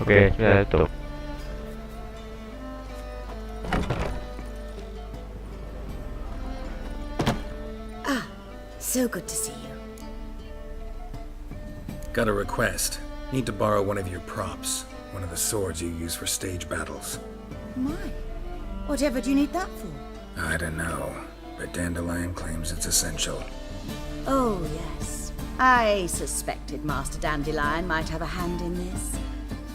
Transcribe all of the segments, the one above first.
Ok, chúng ta tiếp tục. So good to see you. Got a request. Need to borrow one of your props. One of the swords you use for stage battles. My, whatever do you need that for? I don't know, but Dandelion claims it's essential. Oh, yes. I suspected Master Dandelion might have a hand in this.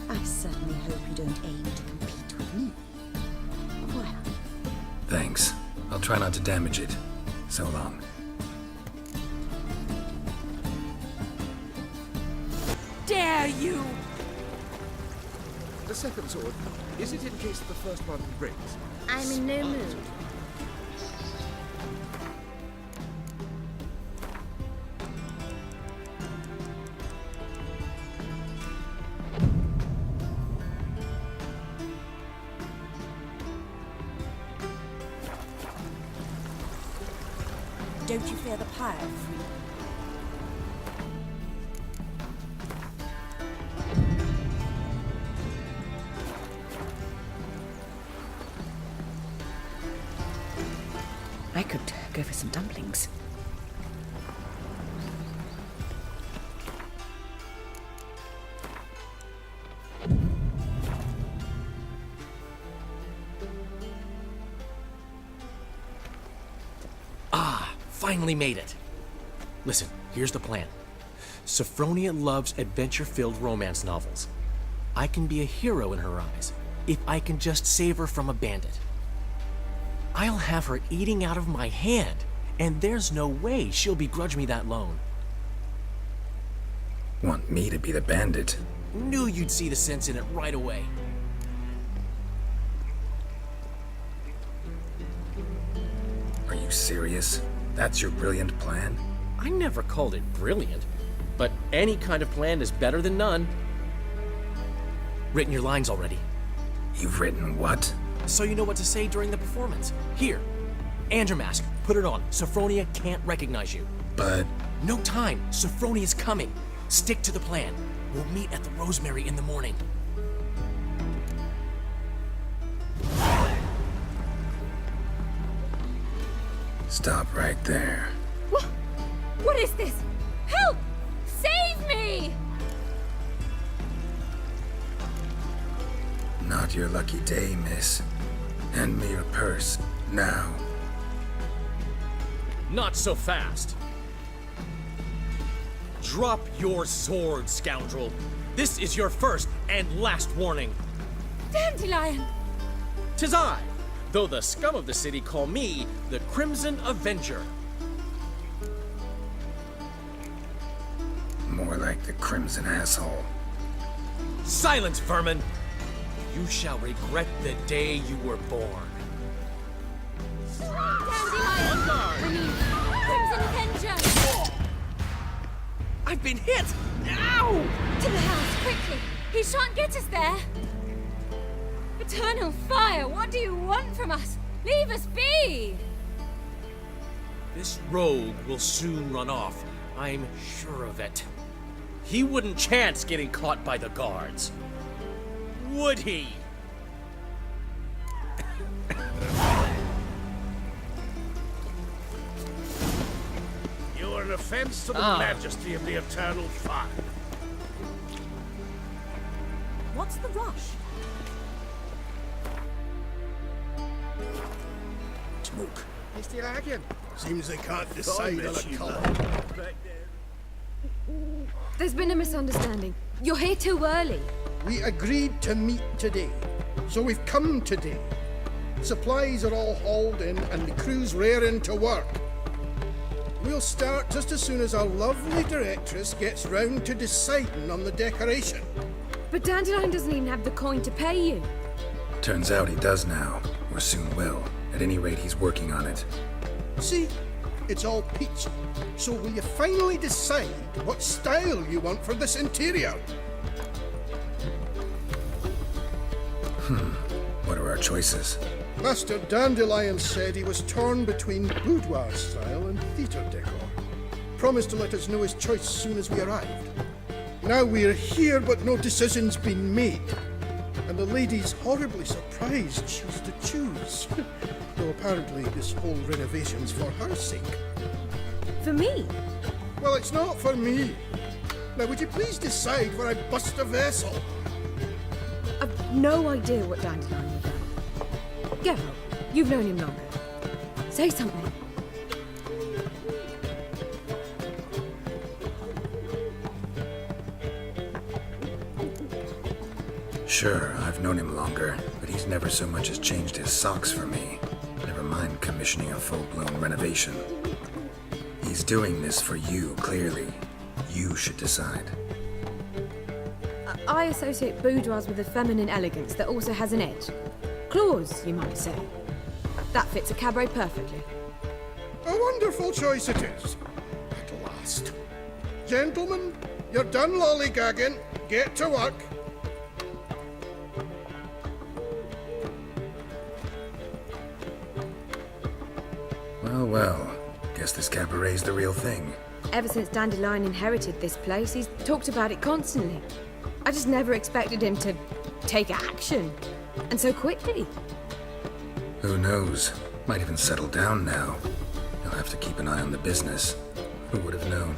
I certainly hope you don't aim to compete with me. Well, Thanks. I'll try not to damage it. So long. Dare you! The second sword, is it in case the first one breaks? I'm in no mood. don't you fear the pyre? I could go for some dumplings. Finally made it. Listen, here's the plan. Sophronia loves adventure-filled romance novels. I can be a hero in her eyes if I can just save her from a bandit. I'll have her eating out of my hand, and there's no way she'll begrudge me that loan. Want me to be the bandit? Knew you'd see the sense in it right away. Are you serious? That's your brilliant plan? I never called it brilliant, but any kind of plan is better than none. Written your lines already, You've written what? so you know what to say during the performance. Here, and your mask. Put it on. Sophronia can't recognize you. But No time. Sophronia's coming. Stick to the plan. We'll meet at the Rosemary in the morning. stop right there. What is this? Help! Save me! Not your lucky day, miss. Hand me your purse, now. Not so fast. Drop your sword, scoundrel. This is your first and last warning. Dandelion! 'Tis I, though the scum of the city call me the Crimson Avenger. More like the crimson asshole. Silence, vermin! You shall regret the day you were born. Dandelion! I mean, Crimson Avenger! I've been hit! Ow! To the house, quickly! He shan't get us there! Eternal fire, what do you want from us? Leave us be! This rogue will soon run off. I'm sure of it. He wouldn't chance getting caught by the guards. Would he? You are an offense to the majesty of the eternal fire. What's the rush? Smoke. Is the lagging? Seems they can't decide on a colour. There's been a misunderstanding. You're here too early. We agreed to meet today, so we've come today. Supplies are all hauled in and the crew's raring to work. We'll start just as soon as our lovely directress gets round to deciding on the decoration. But Dandelion doesn't even have the coin to pay you. Turns out he does now, or soon will. At any rate, he's working on it. See, it's all peachy. So will you finally decide what style you want for this interior? What are our choices? Master Dandelion said he was torn between boudoir style and theatre decor. Promised to let us know his choice as soon as we arrived. Now we're here, but no decision's been made. And the lady's horribly surprised she's to choose. Though apparently this whole renovation's for her sake. For me? Well, it's not for me. Now, would you please decide where I bust a vessel? I've no idea what Dandelion would do. Geralt, you've known him longer. Say something. Sure, I've known him longer, but he's never so much as changed his socks for me. Never mind commissioning a full-blown renovation. He's doing this for you, clearly. You should decide. I associate boudoirs with a feminine elegance that also has an edge. Claws, you might say. That fits a cabaret perfectly. A wonderful choice it is. At last. Gentlemen, you're done lollygagging. Get to work. Well, well. Guess this cabaret's the real thing. Ever since Dandelion inherited this place, he's talked about it constantly. I just never expected him to take action. And so quickly. Who knows? Might even settle down now. He'll have to keep an eye on the business. Who would have known?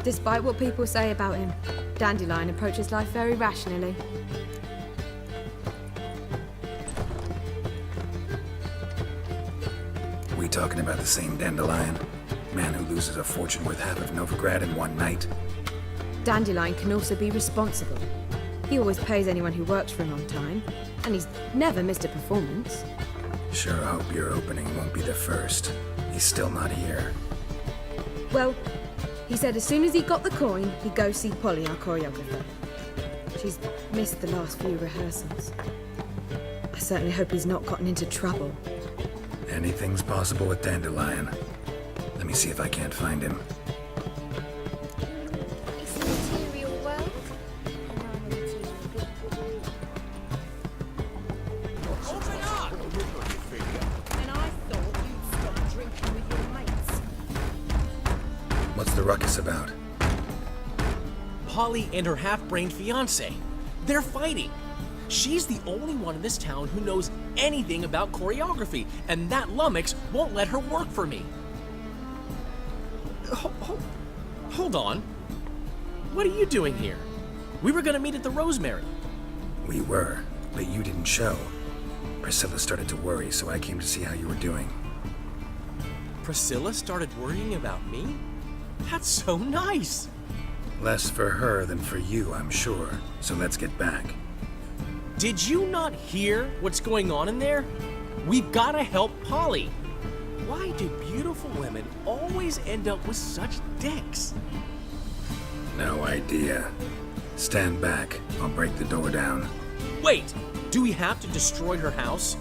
Despite what people say about him, Dandelion approaches life very rationally. We talking about the same Dandelion? Man who loses a fortune worth half of Novigrad in one night? Dandelion can also be responsible. He always pays anyone who works for him on time, and he's never missed a performance. Sure hope your opening won't be the first. He's still not here. Well, he said as soon as he got the coin, he'd go see Polly, our choreographer. She's missed the last few rehearsals. I certainly hope he's not gotten into trouble. Anything's possible with Dandelion. Let me see if I can't find him. It's a material world, and I'm a material being. Open up! And I thought you'd stop drinking with your mates. What's the ruckus about? Polly and her half-brained fiancé. They're fighting. She's the only one in this town who knows anything about choreography, and that lummox won't let her work for me. Hold on. What are you doing here? We were gonna meet at the Rosemary. We were, but you didn't show. Priscilla started to worry, so I came to see how you were doing. Priscilla started worrying about me? That's so nice. Less for her than for you, I'm sure. So let's get back. Did you not hear what's going on in there? We've gotta help Polly. Why do beautiful women always end up with such dicks? No idea. Stand back. I'll break the door down. Wait, do we have to destroy her house?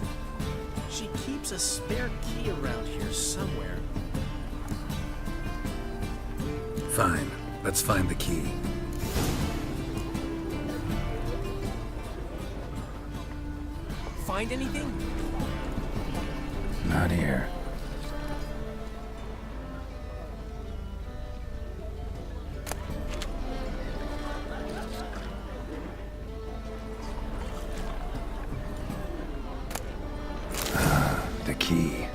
She keeps a spare key around here somewhere. Fine. Let's find the key. Find anything? Not here. The key.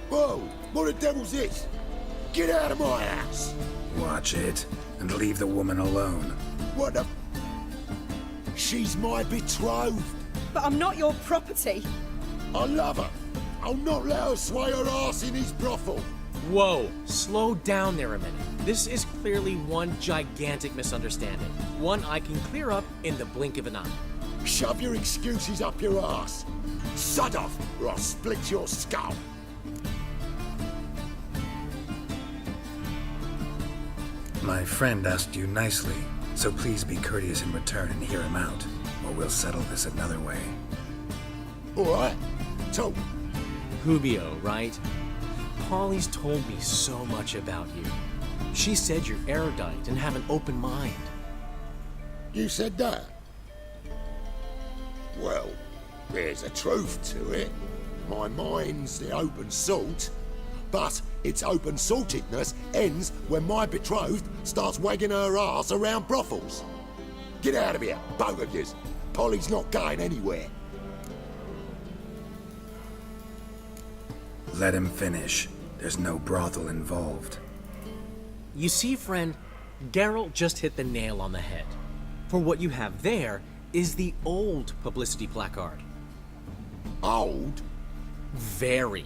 Whoa! What the devil's this? Get out of my house! Watch it, and leave the woman alone. What the... She's my betrothed. But I'm not your property. I love her. I'll not let her sway her ass in his brothel. Whoa, slow down there a minute. This is clearly one gigantic misunderstanding. One I can clear up in the blink of an eye. Shove your excuses up your ass. Sod off, or I'll split your skull. My friend asked you nicely, so please be courteous in return and hear him out, or we'll settle this another way. All right, talk. Hubio, right? Polly's told me so much about you. She said you're erudite and have an open mind. You said that? Well, there's a truth to it. My mind's the open salt, But its open-sortedness ends when my betrothed starts wagging her ass around brothels. Get out of here, both of yous. Polly's not going anywhere. Let him finish. There's no brothel involved. You see, friend, Geralt just hit the nail on the head. For what you have there is the old publicity placard. Old? Very.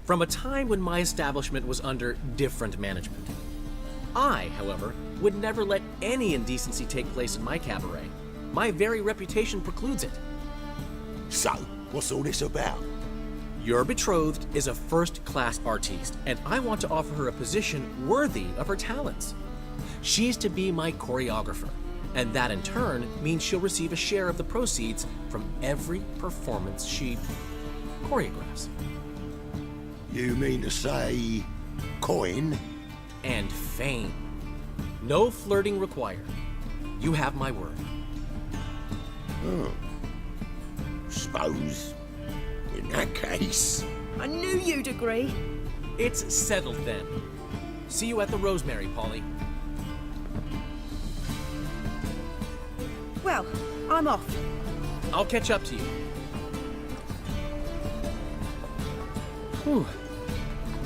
From a time when my establishment was under different management. I, however, would never let any indecency take place in my cabaret. My very reputation precludes it. So, what's all this about? Your betrothed is a first-class artiste, and I want to offer her a position worthy of her talents. She's to be my choreographer, and that in turn means she'll receive a share of the proceeds from every performance she choreographs. You mean to say... coin? And fame. No flirting required. You have my word. Suppose... in that case... I knew you'd agree. It's settled then. See you at the Rosemary, Polly. Well, I'm off. I'll catch up to you. Whew.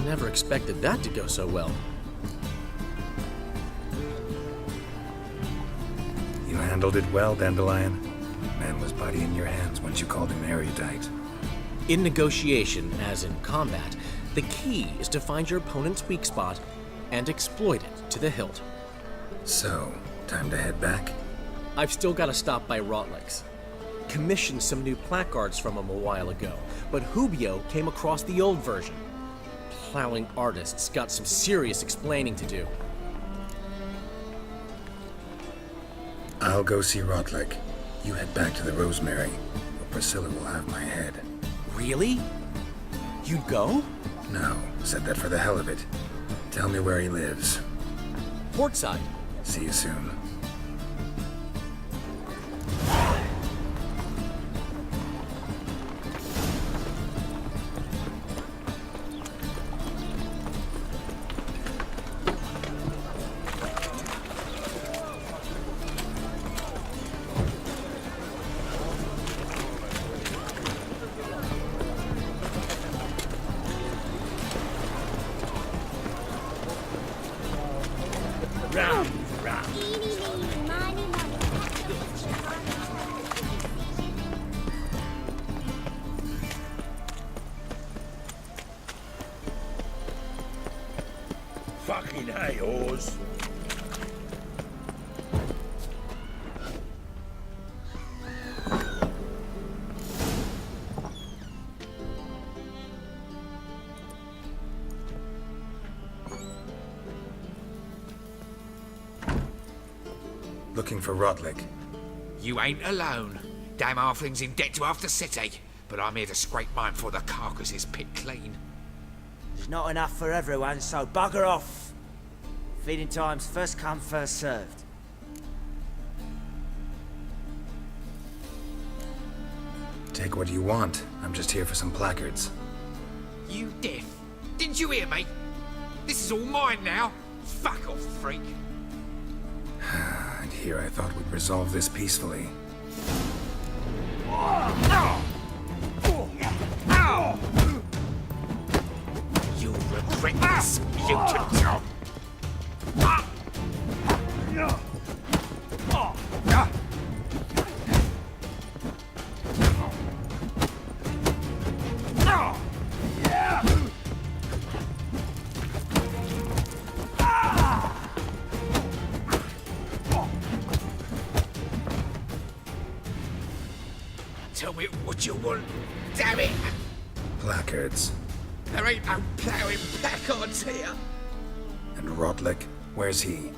Never expected that to go so well. You handled it well, Dandelion. Man was body in your hands once you called him erudite. In negotiation, as in combat, the key is to find your opponent's weak spot and exploit it to the hilt. So, time to head back? I've still got to stop by Rotlick's. Commissioned some new placards from him a while ago, but Hubio came across the old version. Plowing artists got some serious explaining to do. I'll go see Rotlick. You head back to the Rosemary, or Priscilla will have my head. Really? You'd go? No, said that for the hell of it. Tell me where he lives. Portside. See you soon. Fucking hey, Oz. Looking for Rotlick. You ain't alone. Damn halfling's in debt to half the city, but I'm here to scrape mine before the carcass is picked clean. There's not enough for everyone, so bugger off. Feeding time's first come, first served. Take what you want. I'm just here for some placards. You deaf? Didn't you hear me? This is all mine now. Fuck off, freak. And here I thought we'd resolve this peacefully. You'll regret this, mutant. Tell me what you want, damn it! Placards. There ain't no ploughing placards here. And Rotlick, where's he?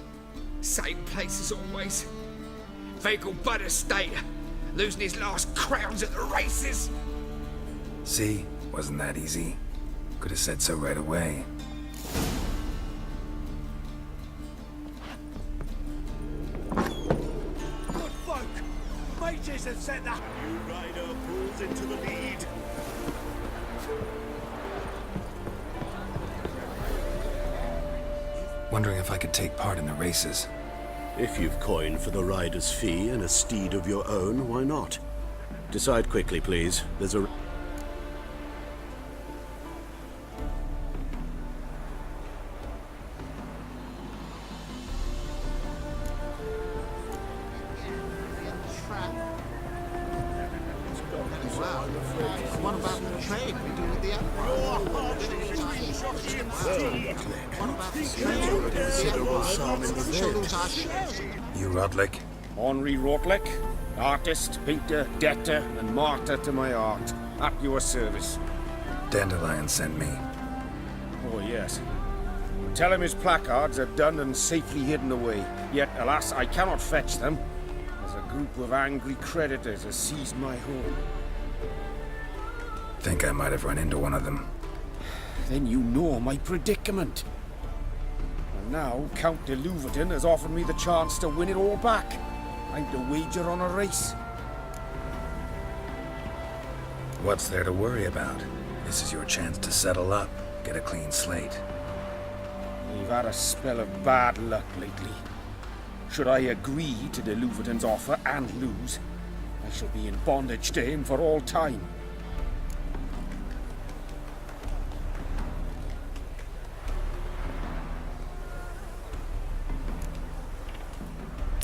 Same place as always. Vehicle Bud Estate, losing his last crowns at the races. See? Wasn't that easy? Could have said so right away. Good folk. Mages have set the new rider pulls into the lead. Wondering if I could take part in the races. If you've coin for the rider's fee and a steed of your own, why not? Decide quickly, please. There's a... What about the trade we do with the You Rodlick? Henri Rotlick, artist, painter, debtor, and martyr to my art. At your service. Dandelion sent me. Oh, yes. Tell him his placards are done and safely hidden away. Yet, alas, I cannot fetch them, as a group of angry creditors has seized my home. Think I might have run into one of them. Then you know my predicament. And now, Count de Louverton has offered me the chance to win it all back. I'm to wager on a race. What's there to worry about? This is your chance to settle up, get a clean slate. We've had a spell of bad luck lately. Should I agree to de Louverton's offer and lose, I shall be in bondage to him for all time.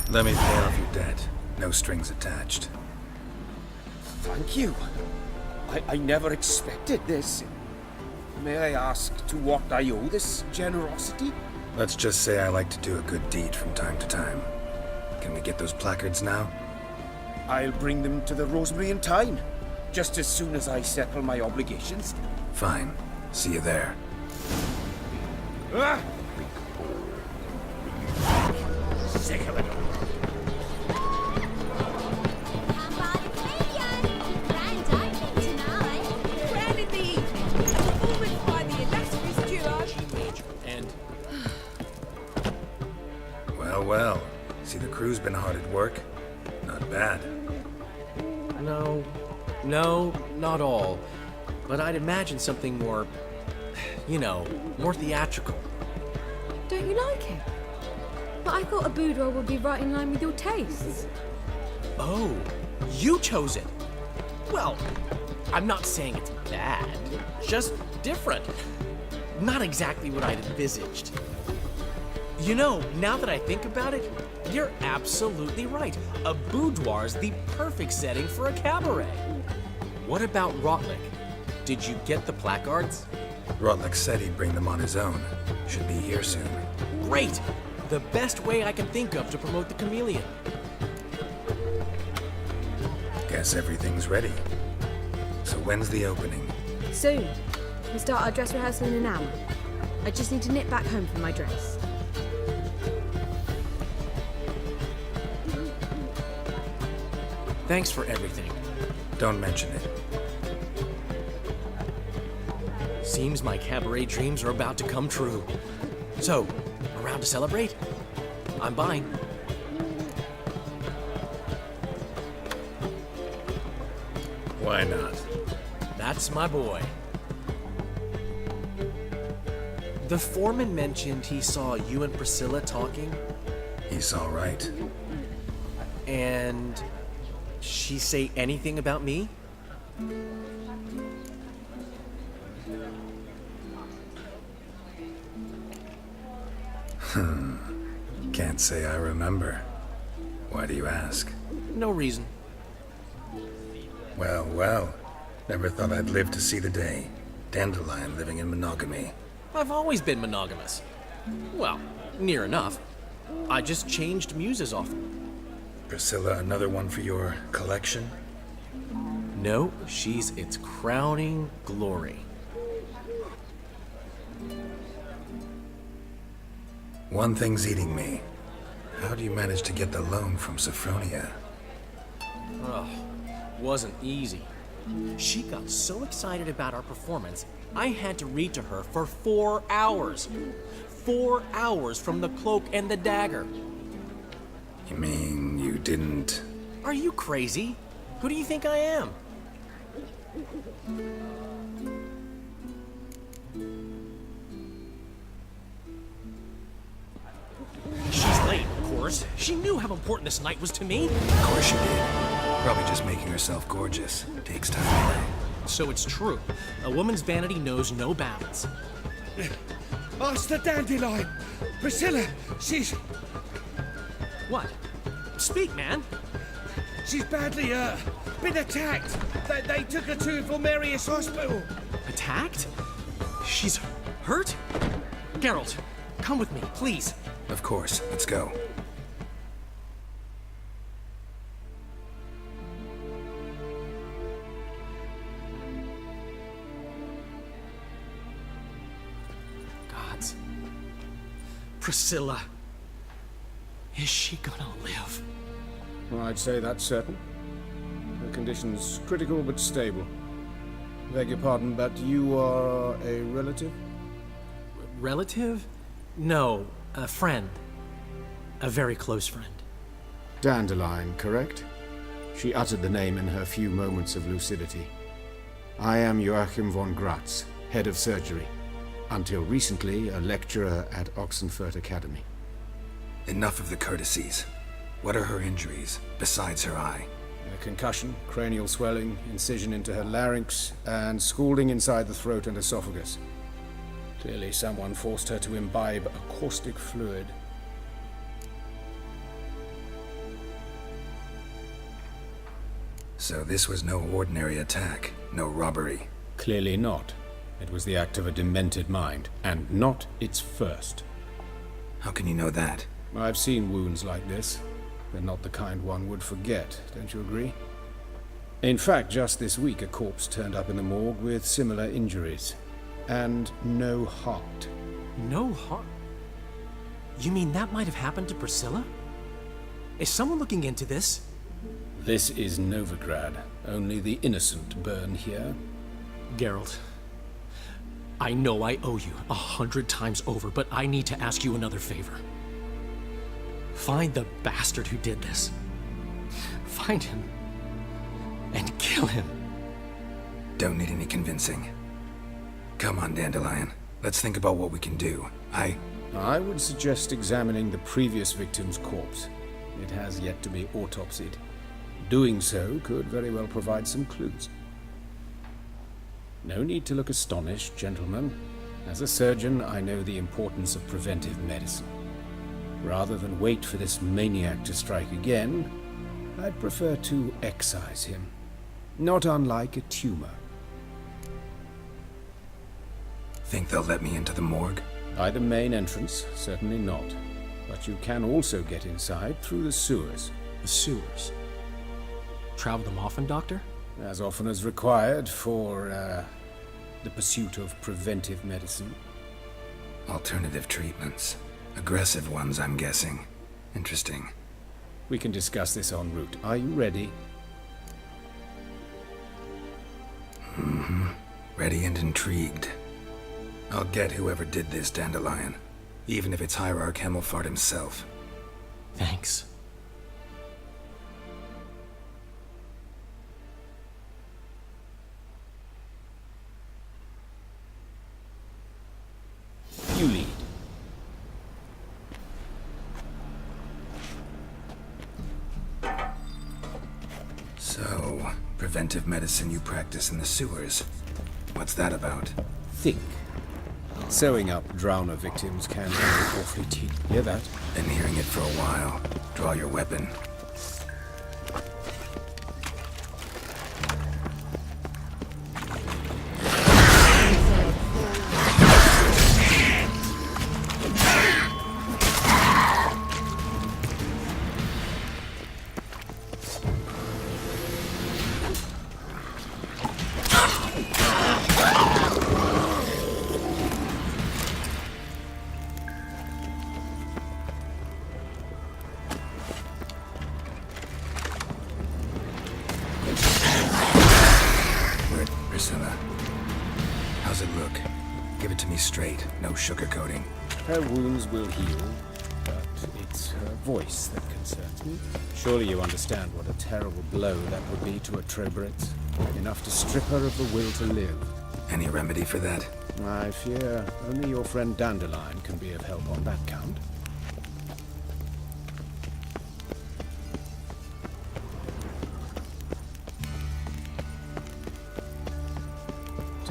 Let me pay off your debt. No strings attached. Thank you. I never expected this. May I ask to what I owe this generosity? Let's just say I like to do a good deed from time to time. Can we get those placards now? I'll bring them to the Rosemary in time, just as soon as I settle my obligations. Fine. See you there. Ah! Sick of it. Well, see the crew's been hard at work? Not bad. No, not all. But I'd imagine something more, more theatrical. Don't you like it? But I thought a boudoir would be right in line with your tastes. Oh, you chose it. Well, I'm not saying it's bad, just different. Not exactly what I'd envisaged. Now that I think about it, you're absolutely right. A boudoir's the perfect setting for a cabaret. What about Rotlick? Did you get the placards? Rotlick said he'd bring them on his own. Should be here soon. Great! The best way I can think of to promote the chameleon. Guess everything's ready. So when's the opening? Soon. We start our dress rehearsal in an hour. I just need to nip back home for my dress. Thanks for everything. Don't mention it. Seems my cabaret dreams are about to come true. So, around to celebrate? I'm buying. Why not? That's my boy. The foreman mentioned he saw you and Priscilla talking. He's all right. And she say anything about me? Can't say I remember. Why do you ask? No reason. Well. Never thought I'd live to see the day. Dandelion living in monogamy. I've always been monogamous. Well, near enough. I just changed muses often. Priscilla, another one for your collection? No, she's its crowning glory. One thing's eating me. How do you manage to get the loan from Sophronia? Oh, wasn't easy. She got so excited about our performance, I had to read to her for 4 hours. 4 hours from the Cloak and the Dagger. You mean you didn't... Are you crazy? Who do you think I am? She knew how important this night was to me. Of course she did. Probably just making herself gorgeous. Takes time. So it's true. A woman's vanity knows no bounds. Master Dandelion! Priscilla, she's... What? Speak, man. She's badly, been attacked. They took her to Vulmerius Hospital. Attacked? She's hurt? Geralt, come with me, please. Of course. Let's go. Gods. Priscilla. Is she gonna live? Well, I'd say that's certain. Her condition's critical but stable. Beg your pardon, but you are a relative? Relative? No, a friend. A very close friend. Dandelion, correct? She uttered the name in her few moments of lucidity. I am Joachim von Gratz, head of surgery. Until recently, a lecturer at Oxenfurt Academy. Enough of the courtesies. What are her injuries, besides her eye? A concussion, cranial swelling, incision into her larynx, and scalding inside the throat and esophagus. Clearly someone forced her to imbibe a caustic fluid. So this was no ordinary attack, no robbery. Clearly not. It was the act of a demented mind, and not its first. How can you know that? I've seen wounds like this. They're not the kind one would forget, don't you agree? In fact, just this week a corpse turned up in the morgue with similar injuries. And no heart. No heart? You mean that might have happened to Priscilla? Is someone looking into this? This is Novigrad. Only the innocent burn here. Geralt, I know I owe you 100 times over, but I need to ask you another favor. Find the bastard who did this. Find him. And kill him. Don't need any convincing. Come on, Dandelion. Let's think about what we can do. I would suggest examining the previous victim's corpse. It has yet to be autopsied. Doing so could very well provide some clues. No need to look astonished, gentlemen. As a surgeon, I know the importance of preventive medicine. Rather than wait for this maniac to strike again, I'd prefer to excise him. Not unlike a tumor. Think they'll let me into the morgue? By the main entrance, certainly not. But you can also get inside through the sewers. The sewers? Travel them often, Doctor? As often as required for, the pursuit of preventive medicine. Alternative treatments. Aggressive ones, I'm guessing. Interesting. We can discuss this en route. Are you ready? Mm-hmm. Ready and intrigued. I'll get whoever did this, Dandelion. Even if it's Hierarch Hemmelfart himself. Thanks. You lead. So, preventive medicine you practice in the sewers. What's that about? Think. Sewing up drowner victims can be awfully tedious. Hear that? Been hearing it for a while. Draw your weapon. Priscilla. How's it look? Give it to me straight, no sugarcoating. Her wounds will heal, but it's her voice that concerns me. Surely you understand what a terrible blow that would be to a Trobritz. Enough to strip her of the will to live. Any remedy for that? I fear only your friend Dandelion can be of help on that count.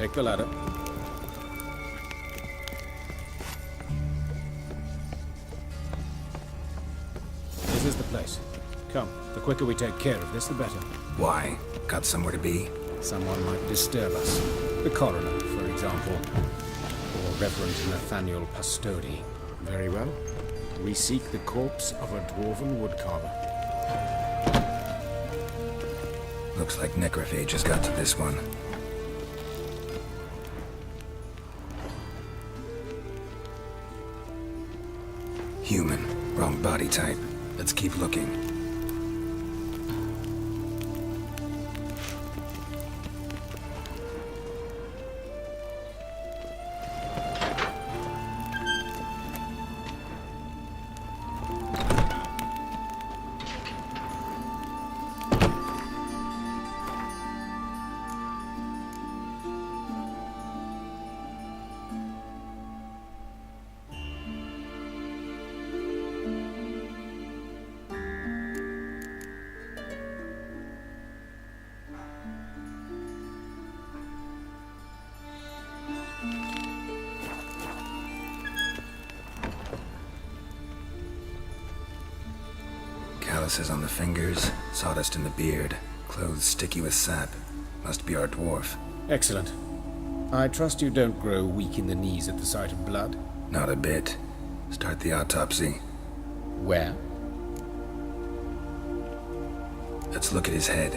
Take the ladder. This is the place. Come, the quicker we take care of this, the better. Why? Got somewhere to be? Someone might disturb us. The coroner, for example. Or Reverend Nathaniel Pastodi. Very well. We seek the corpse of a dwarven woodcarver. Looks like necrophages got to this one. Human. Wrong body type. Let's keep looking. Calluses on the fingers, sawdust in the beard, clothes sticky with sap. Must be our dwarf. Excellent. I trust you don't grow weak in the knees at the sight of blood. Not a bit. Start the autopsy. Where? Let's look at his head.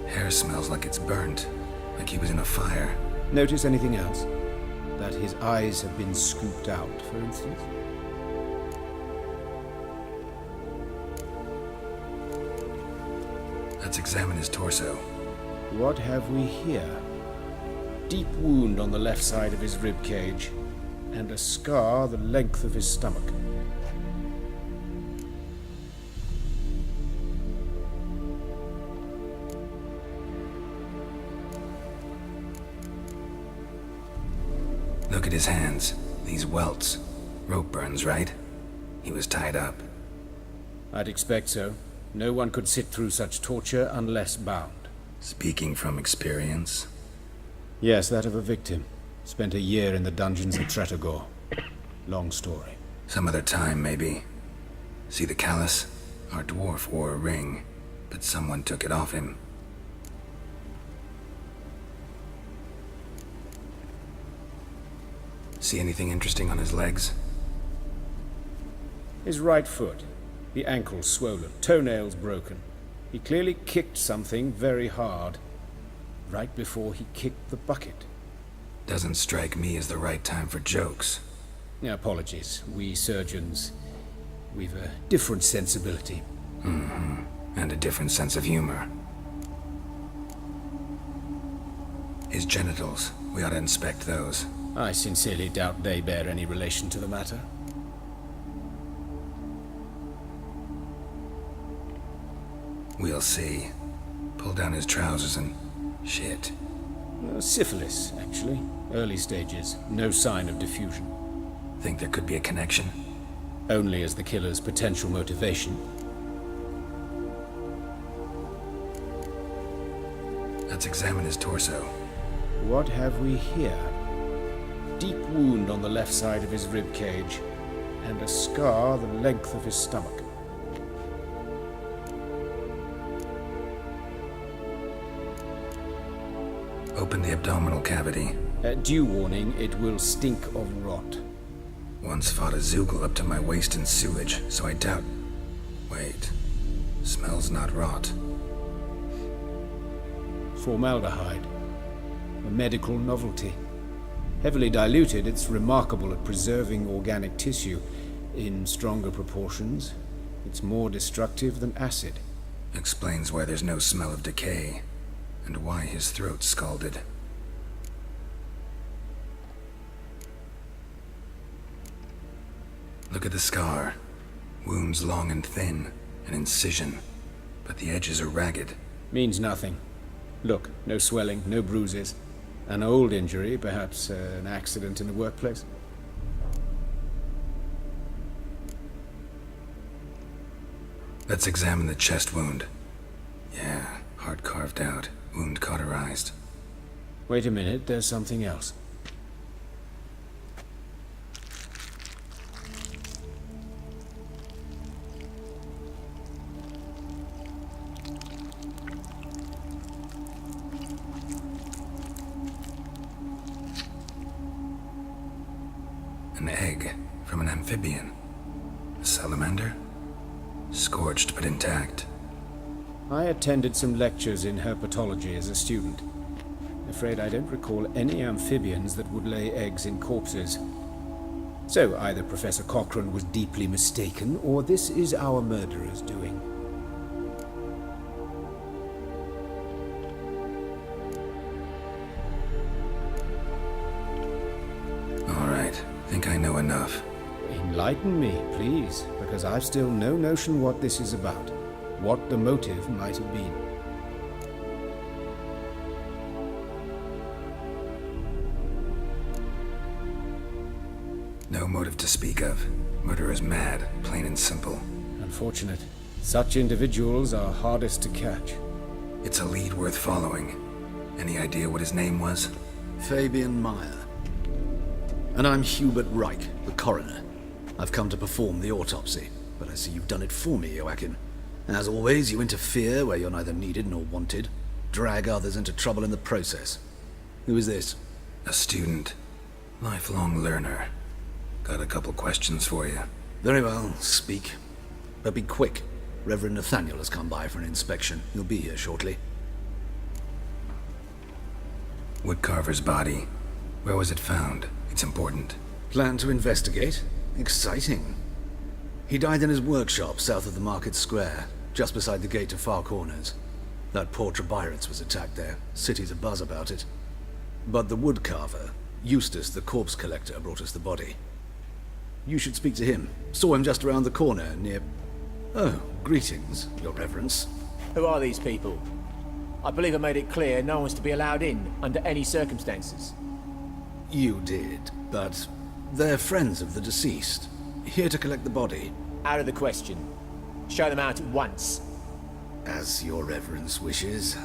Hair smells like it's burnt, like he was in a fire. Notice anything else? That his eyes have been scooped out, for instance? Let's examine his torso. What have we here? Deep wound on the left side of his rib cage, and a scar the length of his stomach. Look at his hands. These welts. Rope burns, right? He was tied up. I'd expect so. No one could sit through such torture unless bound. Speaking from experience? Yes, that of a victim. Spent a year in the dungeons of Tretogor. Long story. Some other time, maybe. See the callus? Our dwarf wore a ring, but someone took it off him. See anything interesting on his legs? His right foot. The ankle swollen, toenails broken. He clearly kicked something very hard, right before he kicked the bucket. Doesn't strike me as the right time for jokes. Apologies. We surgeons, we've a different sensibility. Mm-hmm. And a different sense of humor. His genitals. We ought to inspect those. I sincerely doubt they bear any relation to the matter. We'll see. Pull down his trousers and... shit. Syphilis, actually. Early stages. No sign of diffusion. Think there could be a connection? Only as the killer's potential motivation. Let's examine his torso. What have we here? Deep wound on the left side of his rib cage, and a scar the length of his stomach. Open the abdominal cavity. Due warning, it will stink of rot. Once fought a Zoogle up to my waist in sewage, so I doubt... Wait. Smells not rot. Formaldehyde. A medical novelty. Heavily diluted, it's remarkable at preserving organic tissue. In stronger proportions, it's more destructive than acid. Explains why there's no smell of decay, and why his throat's scalded. Look at the scar. Wounds long and thin, an incision, but the edges are ragged. Means nothing. Look, no swelling, no bruises. An old injury, perhaps an accident in the workplace. Let's examine the chest wound. Yeah, heart carved out, wound cauterized. Wait a minute, there's something else. An egg from an amphibian. A salamander? Scorched but intact. I attended some lectures in herpetology as a student. Afraid I don't recall any amphibians that would lay eggs in corpses. So either Professor Cochrane was deeply mistaken, or this is our murderer's doing. All right, think I know enough. Enlighten me, please, because I've still no notion what this is about. What the motive might have been. No motive to speak of. Murderer's mad, plain and simple. Unfortunate. Such individuals are hardest to catch. It's a lead worth following. Any idea what his name was? Fabian Meyer. And I'm Hubert Reich, the coroner. I've come to perform the autopsy, but I see you've done it for me, Joachim. As always, you interfere where you're neither needed nor wanted. Drag others into trouble in the process. Who is this? A student. Lifelong learner. Got a couple questions for you. Very well, speak. But be quick. Reverend Nathaniel has come by for an inspection. He'll be here shortly. Woodcarver's body. Where was it found? It's important. Plan to investigate? Exciting. He died in his workshop south of the market square, just beside the gate to Far Corners. That poor Trebyritz was attacked there. City's abuzz about it. But the woodcarver, Eustace the corpse collector, brought us the body. You should speak to him. Saw him just around the corner near... Oh, greetings, your reverence. Who are these people? I believe I made it clear no one's to be allowed in under any circumstances. You did, but they're friends of the deceased. Here to collect the body. Out of the question. Show them out at once. As your reverence wishes.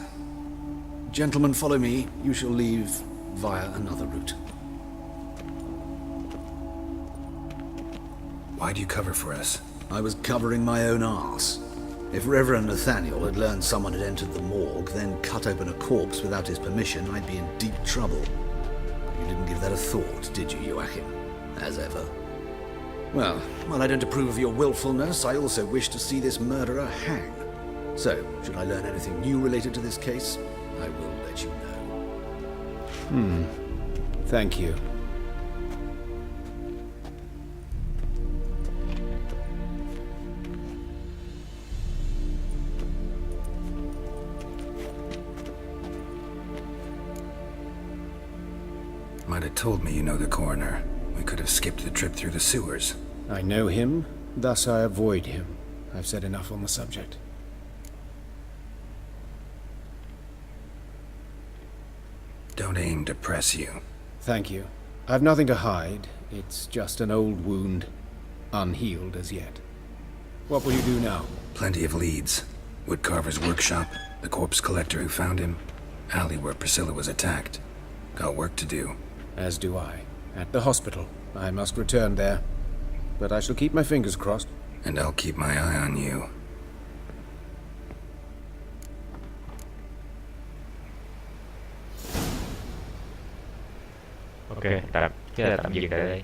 Gentlemen, follow me. You shall leave via another route. Why'd you cover for us? I was covering my own arse. If Reverend Nathaniel had learned someone had entered the morgue, then cut open a corpse without his permission, I'd be in deep trouble. You didn't give that a thought, did you, Joachim? As ever. Well, while I don't approve of your willfulness, I also wish to see this murderer hang. So, should I learn anything new related to this case, I will let you know. Thank you. Might have told me you know the coroner. We could have skipped the trip through the sewers. I know him, thus I avoid him. I've said enough on the subject. Don't aim to press you. Thank you. I've nothing to hide. It's just an old wound, unhealed as yet. What will you do now? Plenty of leads. Woodcarver's workshop, the corpse collector who found him, alley where Priscilla was attacked. Got work to do. As do I. At the hospital. I must return there. But I shall keep my fingers crossed. And I'll keep my eye on you. Ok, tạm dừng tại đây.